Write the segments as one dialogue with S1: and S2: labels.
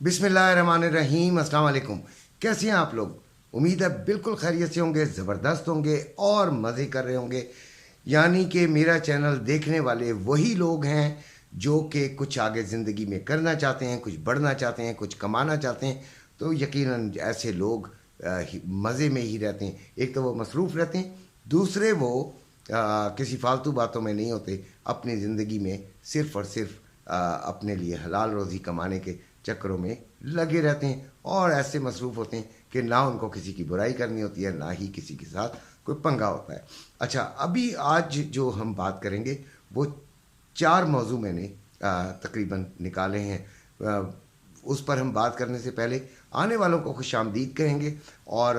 S1: बिस्मिल्लाहिर्रहमानिर्रहीम, अस्सलाम वालेकुम। कैसे हैं आप लोग? उम्मीद है बिल्कुल खैरियत से होंगे, ज़बरदस्त होंगे और मज़े कर रहे होंगे। यानी कि मेरा चैनल देखने वाले वही लोग हैं जो कि कुछ आगे ज़िंदगी में करना चाहते हैं, कुछ बढ़ना चाहते हैं, कुछ कमाना चाहते हैं। तो यकीनन ऐसे लोग मज़े में ही रहते हैं। एक तो वो मसरूफ़ रहते हैं, दूसरे वो किसी फालतू बातों में नहीं होते, अपनी ज़िंदगी में सिर्फ़ और सिर्फ अपने लिए हलाल रोज़ी कमाने के चक्करों में लगे रहते हैं और ऐसे मसरूफ़ होते हैं कि ना उनको किसी की बुराई करनी होती है, ना ही किसी के साथ कोई पंगा होता है। अच्छा, अभी आज जो हम बात करेंगे वो 4 मौजू मैंने तकरीबन निकाले हैं। उस पर हम बात करने से पहले आने वालों को खुशामदीद कहेंगे और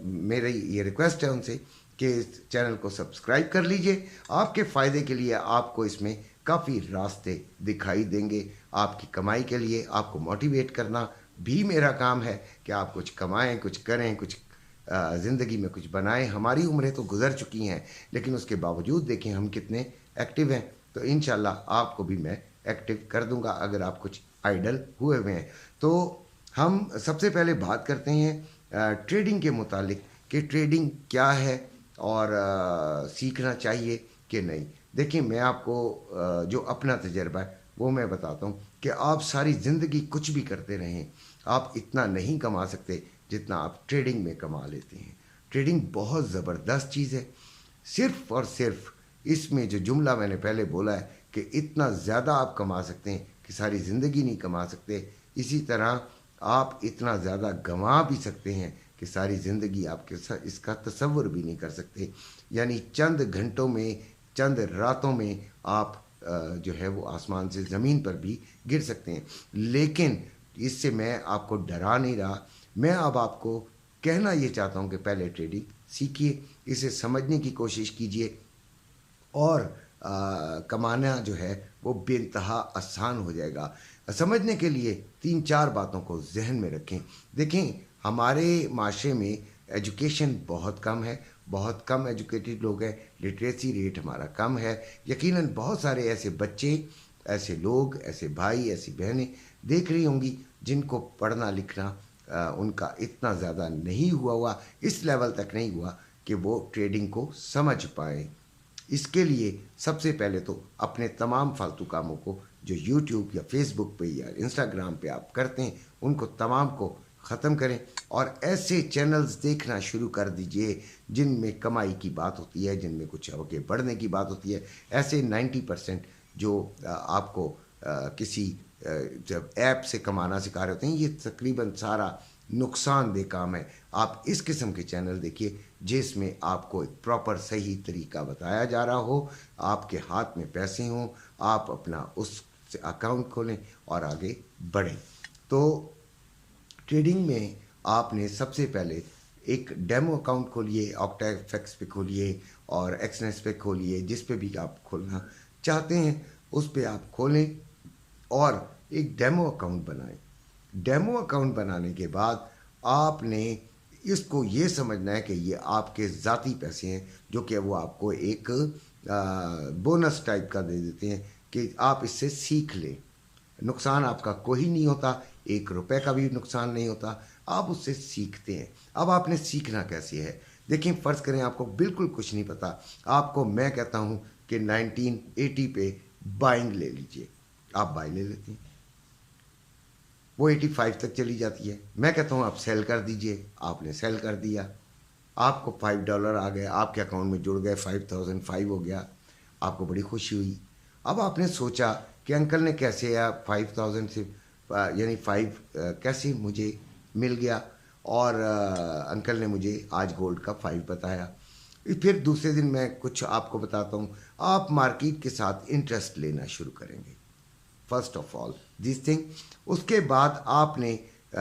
S1: मेरी ये रिक्वेस्ट है उनसे कि इस चैनल को सब्सक्राइब कर लीजिए। आपके फ़ायदे के लिए आपको इसमें काफ़ी रास्ते दिखाई देंगे। आपकी कमाई के लिए आपको मोटिवेट करना भी मेरा काम है कि आप कुछ कमाएं, कुछ करें, कुछ ज़िंदगी में कुछ बनाएं। हमारी उम्रें तो गुजर चुकी हैं, लेकिन उसके बावजूद देखें हम कितने एक्टिव हैं। तो इंशाल्लाह आपको भी मैं एक्टिव कर दूंगा अगर आप कुछ आइडल हुए हुए हैं। तो हम सबसे पहले बात करते हैं ट्रेडिंग के मुतालिक कि ट्रेडिंग क्या है और सीखना चाहिए कि नहीं। देखिए, मैं आपको जो अपना तजर्बा है वो मैं बताता हूँ कि आप सारी ज़िंदगी कुछ भी करते रहें, आप इतना नहीं कमा सकते जितना आप ट्रेडिंग में कमा लेते हैं। ट्रेडिंग बहुत ज़बरदस्त चीज़ है। सिर्फ़ और सिर्फ इसमें जो जुमला मैंने पहले बोला है कि इतना ज़्यादा आप कमा सकते हैं कि सारी ज़िंदगी नहीं कमा सकते, इसी तरह आप इतना ज़्यादा गंवा भी सकते हैं कि सारी ज़िंदगी आपके इसका तसव्वुर भी नहीं कर सकते। यानी चंद घंटों में, चंद रातों में आप जो है वो आसमान से ज़मीन पर भी गिर सकते हैं। लेकिन इससे मैं आपको डरा नहीं रहा, मैं अब आपको कहना ये चाहता हूँ कि पहले ट्रेडिंग सीखिए, इसे समझने की कोशिश कीजिए और कमाना जो है वो बेइंतहा आसान हो जाएगा। समझने के लिए 3-4 बातों को जहन में रखें। देखें, हमारे माशरे में एजुकेशन बहुत कम है, बहुत कम एजुकेटेड लोग हैं, लिटरेसी रेट हमारा कम है। यकीनन बहुत सारे ऐसे बच्चे, ऐसे लोग, ऐसे भाई, ऐसी बहनें देख रही होंगी जिनको पढ़ना लिखना उनका इतना ज़्यादा नहीं हुआ, इस लेवल तक नहीं हुआ कि वो ट्रेडिंग को समझ पाएँ। इसके लिए सबसे पहले तो अपने तमाम फालतू कामों को जो यूट्यूब या फेसबुक पे या इंस्टाग्राम पे आप करते हैं उनको तमाम को ख़त्म करें और ऐसे चैनल्स देखना शुरू कर दीजिए जिनमें कमाई की बात होती है, जिनमें कुछ आगे बढ़ने की बात होती है। ऐसे 90% जो आपको किसी जब ऐप से कमाना सिखा रहे होते हैं, ये तकरीबन सारा नुकसानदेह काम है। आप इस किस्म के चैनल देखिए जिसमें आपको एक प्रॉपर सही तरीका बताया जा रहा हो, आपके हाथ में पैसे हों, आप अपना उस अकाउंट खोलें और आगे बढ़ें। तो ट्रेडिंग में आपने सबसे पहले एक डेमो अकाउंट खोलिए, ऑक्टाफेक्स पे खोलिए और एक्सनेस पे खोलिए, जिस पे भी आप खोलना चाहते हैं उस पे आप खोलें और एक डेमो अकाउंट बनाएं। डेमो अकाउंट बनाने के बाद आपने इसको ये समझना है कि ये आपके ज़ाती पैसे हैं जो कि वो आपको एक बोनस टाइप का दे देते हैं कि आप इससे सीख लें। नुकसान आपका कोई नहीं होता, 1 रुपए का भी नुकसान नहीं होता, आप उससे सीखते हैं। अब आपने सीखना कैसे है? देखिए, फ़र्ज़ करें आपको बिल्कुल कुछ नहीं पता, आपको मैं कहता हूँ कि 1980 पे बाइंग ले लीजिए, आप बाई ले लेते हैं, वो 85 तक चली जाती है। मैं कहता हूँ आप सेल कर दीजिए, आपने सेल कर दिया, आपको $5 आ गए, आपके अकाउंट में जुड़ गए, 5005 हो गया, आपको बड़ी खुशी हुई। अब आपने सोचा कि अंकल ने कैसे या 5000 से यानी 5 कैसे मुझे मिल गया और अंकल ने मुझे आज गोल्ड का 5 बताया। फिर दूसरे दिन मैं कुछ आपको बताता हूँ, आप मार्केट के साथ इंटरेस्ट लेना शुरू करेंगे। First of all this thing, उसके बाद आपने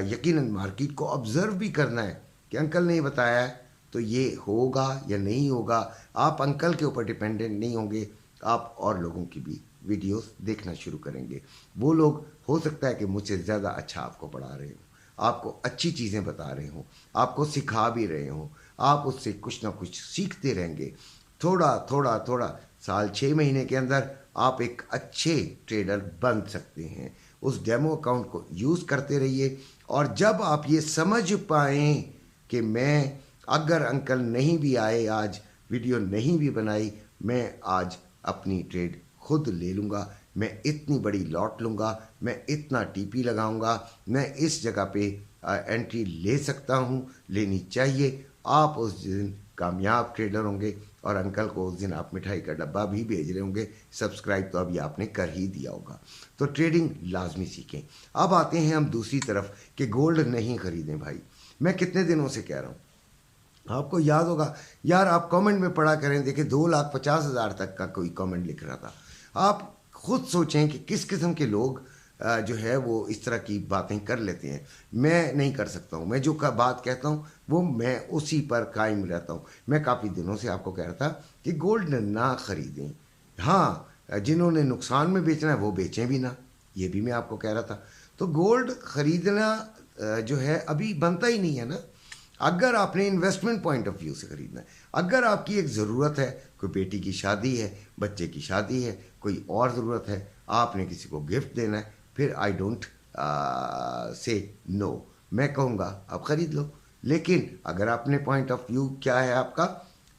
S1: यकीनन मार्केट को ऑब्ज़र्व भी करना है कि अंकल ने ये बताया है तो ये होगा या नहीं होगा। आप अंकल के ऊपर डिपेंडेंट नहीं होंगे, आप और लोगों की भी वीडियोस देखना शुरू करेंगे। वो लोग हो सकता है कि मुझसे ज़्यादा अच्छा आपको पढ़ा रहे हों, आपको अच्छी चीज़ें बता रहे हों, आपको सिखा भी रहे हों, आप उससे कुछ ना कुछ सीखते रहेंगे। थोड़ा थोड़ा थोड़ा साल 6 महीने के अंदर आप एक अच्छे ट्रेडर बन सकते हैं। اس ڈیمو اکاؤنٹ کو یوز کرتے رہیے، اور جب آپ یہ سمجھ پائیں کہ میں اگر انکل نہیں بھی آئے، آج ویڈیو نہیں بھی بنائی، میں آج اپنی ٹریڈ خود لے لوں گا، میں اتنی بڑی لاٹ لوں گا، میں اتنا ٹی پی لگاؤں گا، میں اس جگہ پہ انٹری لے سکتا ہوں، لینی چاہیے، آپ اس دن کامیاب ٹریڈر ہوں گے، اور انکل کو اس دن آپ مٹھائی کا ڈبہ بھی بھیج رہے ہوں گے۔ سبسکرائب تو ابھی آپ نے کر ہی دیا ہوگا۔ تو ٹریڈنگ لازمی سیکھیں۔ اب آتے ہیں ہم دوسری طرف کہ گولڈ نہیں خریدیں بھائی۔ میں کتنے دنوں سے کہہ رہا ہوں، آپ کو یاد ہوگا یار، آپ کامنٹ میں پڑھا کریں، دیکھیں 2,50,000 تک کا کوئی کامنٹ لکھ رہا تھا۔ آپ خود سوچیں کہ کس قسم کے لوگ جو ہے وہ اس طرح کی باتیں کر لیتے ہیں۔ میں نہیں کر سکتا ہوں، میں جو بات کہتا ہوں وہ میں اسی پر قائم رہتا ہوں۔ میں کافی دنوں سے آپ کو کہہ رہا تھا کہ گولڈ نہ خریدیں، ہاں جنہوں نے نقصان میں بیچنا ہے وہ بیچیں بھی نہ، یہ بھی میں آپ کو کہہ رہا تھا۔ تو گولڈ خریدنا جو ہے ابھی بنتا ہی نہیں ہے نا، اگر آپ نے انویسٹمنٹ پوائنٹ آف ویو سے خریدنا ہے، اگر آپ کی ایک ضرورت ہے، کوئی بیٹی کی شادی ہے، بچے کی شادی ہے، کوئی اور ضرورت ہے، آپ نے کسی کو گفٹ دینا ہے، پھر آئی ڈونٹ سے نو، میں کہوں گا آپ خرید لو۔ لیکن اگر آپ نے پوائنٹ آف ویو کیا ہے آپ کا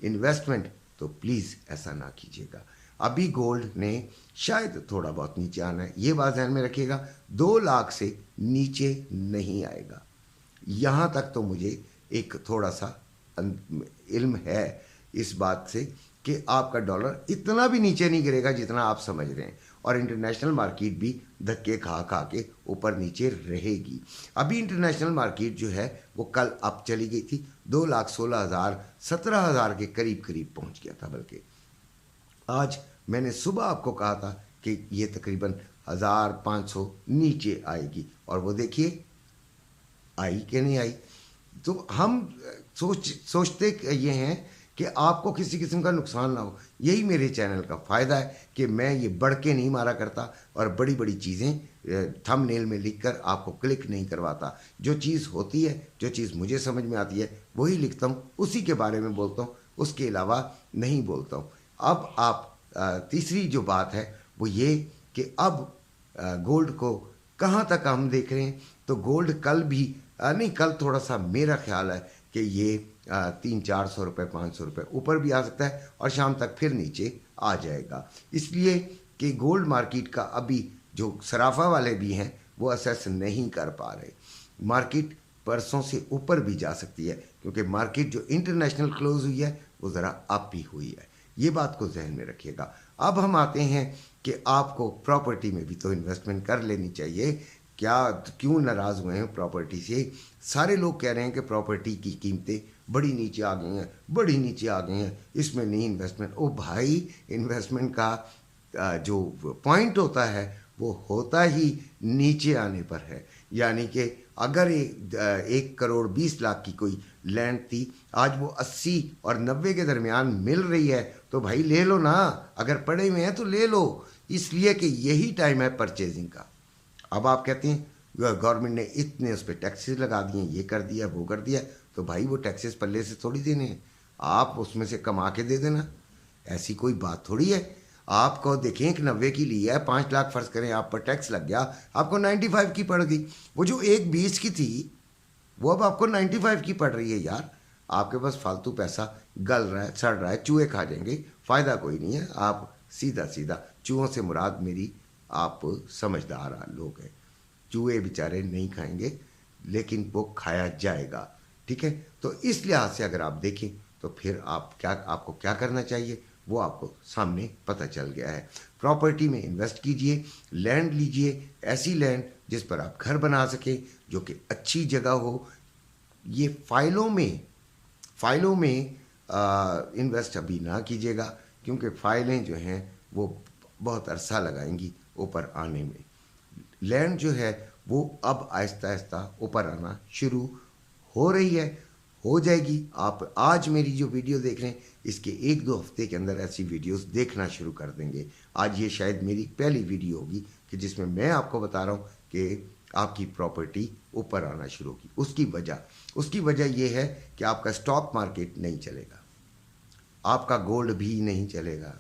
S1: انویسٹمنٹ، تو پلیز ایسا نہ کیجیے گا۔ ابھی گولڈ نے شاید تھوڑا بہت نیچے آنا ہے، یہ بات ذہن میں رکھیے گا، 2 لاکھ سے نیچے نہیں آئے گا۔ یہاں تک تو مجھے ایک تھوڑا سا علم ہے اس بات سے کہ آپ کا ڈالر اتنا بھی نیچے نہیں گرے گا جتنا آپ سمجھ رہے ہیں، اور انٹرنیشنل مارکیٹ بھی دھکے کھا کھا کے اوپر نیچے رہے گی۔ ابھی انٹرنیشنل مارکیٹ جو ہے وہ کل اپ چلی گئی تھی، 2,16,000 17,000 کے قریب پہنچ گیا تھا، بلکہ آج میں نے صبح آپ کو کہا تھا کہ یہ تقریباً 1,500 نیچے آئے گی، اور وہ دیکھیے آئی کہ نہیں آئی۔ تو ہم سوچتے یہ ہیں کہ آپ کو کسی قسم کا نقصان نہ ہو۔ یہی میرے چینل کا فائدہ ہے کہ میں یہ بڑھ کے نہیں مارا کرتا، اور بڑی بڑی چیزیں تھم نیل میں لکھ کر آپ کو کلک نہیں کرواتا۔ جو چیز ہوتی ہے، جو چیز مجھے سمجھ میں آتی ہے وہی لکھتا ہوں، اسی کے بارے میں بولتا ہوں، اس کے علاوہ نہیں بولتا ہوں۔ اب آپ تیسری جو بات ہے وہ یہ کہ اب گولڈ کو کہاں تک ہم دیکھ رہے ہیں، تو گولڈ کل بھی نہیں، کل تھوڑا سا میرا خیال ہے کہ یہ 300-400 روپے 500 روپے اوپر بھی آ سکتا ہے، اور شام تک پھر نیچے آ جائے گا، اس لیے کہ گولڈ مارکیٹ کا ابھی جو صرافہ والے بھی ہیں وہ اسیس نہیں کر پا رہے۔ مارکیٹ پرسوں سے اوپر بھی جا سکتی ہے، کیونکہ مارکیٹ جو انٹرنیشنل کلوز ہوئی ہے وہ ذرا اپ ہی ہوئی ہے، یہ بات کو ذہن میں رکھیے گا۔ اب ہم آتے ہیں کہ آپ کو پراپرٹی میں بھی تو انویسٹمنٹ کر لینی چاہیے۔ کیوں ناراض ہوئے ہیں پراپرٹی سے؟ سارے لوگ کہہ رہے ہیں کہ پراپرٹی کی قیمتیں بڑی نیچے آ گئی ہیں، بڑی نیچے آ گئی ہیں، اس میں نہیں انویسٹمنٹ۔ او بھائی، انویسٹمنٹ کا جو پوائنٹ ہوتا ہے وہ ہوتا ہی نیچے آنے پر ہے۔ یعنی کہ اگر 1,20,00,000 کی کوئی لینڈ تھی، آج وہ 80 اور 90 کے درمیان مل رہی ہے، تو بھائی لے لو نا، اگر پڑے ہوئے ہیں تو لے لو، اس لیے کہ یہی ٹائم ہے پرچیزنگ کا۔ اب آپ کہتے ہیں گورنمنٹ نے اتنے اس پہ ٹیکسز لگا دیے، یہ کر دیا وہ کر دیا، تو بھائی وہ ٹیکسز پلے سے تھوڑی دینے ہیں، آپ اس میں سے کما کے دے دینا، ایسی کوئی بات تھوڑی ہے۔ آپ کو دیکھیں کہ 90 کی لی ہے، 5 لاکھ فرض کریں آپ پر ٹیکس لگ گیا، آپ کو 95 کی پڑ گئی، وہ جو 1,20 کی تھی وہ اب آپ کو 95 کی پڑ رہی ہے۔ یار آپ کے پاس فالتو پیسہ گل رہا ہے، سڑ رہا ہے، چوہے کھا جائیں گے، فائدہ کوئی نہیں ہے۔ آپ سیدھا چوہوں سے مراد میری آپ سمجھدار لوگ ہیں، چوہے بیچارے نہیں کھائیں گے لیکن وہ کھایا جائے گا، ٹھیک ہے۔ تو اس لحاظ سے اگر آپ دیکھیں تو پھر آپ کو کیا کرنا چاہیے وہ آپ کو سامنے پتہ چل گیا ہے۔ پراپرٹی میں انویسٹ کیجئے، لینڈ لیجئے، ایسی لینڈ جس پر آپ گھر بنا سکیں، جو کہ اچھی جگہ ہو۔ یہ فائلوں میں انویسٹ ابھی نہ کیجیے گا، کیونکہ فائلیں جو ہیں وہ بہت عرصہ لگائیں گی اوپر آنے میں۔ لینڈ جو ہے وہ اب آہستہ آہستہ اوپر آنا شروع ہو رہی ہے، ہو جائے گی۔ آپ آج میری جو ویڈیو دیکھ رہے ہیں، اس کے 1-2 ہفتے کے اندر ایسی ویڈیوز دیکھنا شروع کر دیں گے۔ آج یہ شاید میری پہلی ویڈیو ہوگی کہ جس میں آپ کو بتا رہا ہوں کہ آپ کی پراپرٹی اوپر آنا شروع ہوگی۔ اس کی وجہ یہ ہے کہ آپ کا اسٹاک مارکیٹ نہیں چلے گا، آپ کا گولڈ بھی نہیں چلے گا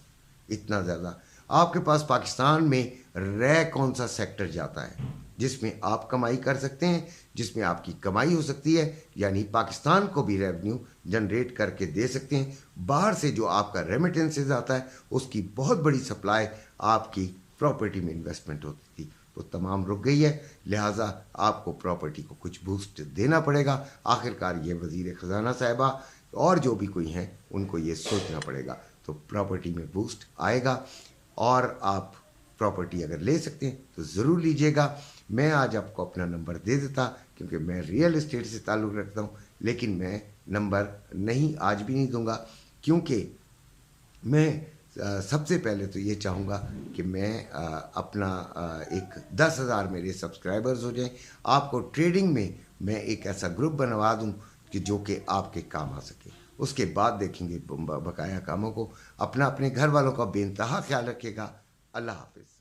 S1: اتنا زیادہ۔ آپ کے پاس پاکستان میں रह कौन सा सेक्टर जाता है जिसमें आप कमाई कर सकते हैं, जिसमें आपकी कमाई हो सकती है, यानी पाकिस्तान को भी रेवेन्यू जनरेट करके दे सकते हैं। बाहर से जो आपका रेमिटेंसेज आता है उसकी बहुत बड़ी सप्लाई आपकी प्रॉपर्टी में इन्वेस्टमेंट होती थी, वो तमाम रुक गई है। लिहाजा आपको प्रॉपर्टी को कुछ बूस्ट देना पड़ेगा। आखिरकार ये वज़ीर ख़जाना साहिबा और जो भी कोई हैं उनको ये सोचना पड़ेगा, तो प्रॉपर्टी में बूस्ट आएगा। और आप प्रॉपर्टी अगर ले सकते हैं तो ज़रूर लीजिएगा। मैं आज आपको अपना नंबर दे देता क्योंकि मैं रियल एस्टेट से ताल्लुक़ रखता हूँ, लेकिन मैं नंबर नहीं आज भी नहीं दूंगा, क्योंकि मैं सबसे पहले तो ये चाहूँगा कि मैं अपना एक 10,000 मेरे सब्सक्राइबर्स हो जाएं, आपको ट्रेडिंग में मैं एक ऐसा ग्रुप बनवा दूँ कि जो कि आपके काम आ सके। उसके बाद देखेंगे बकाया कामों को। अपना अपने घर वालों का बेइंतहा ख्याल रखिएगा। अल्लाह हाफिज़।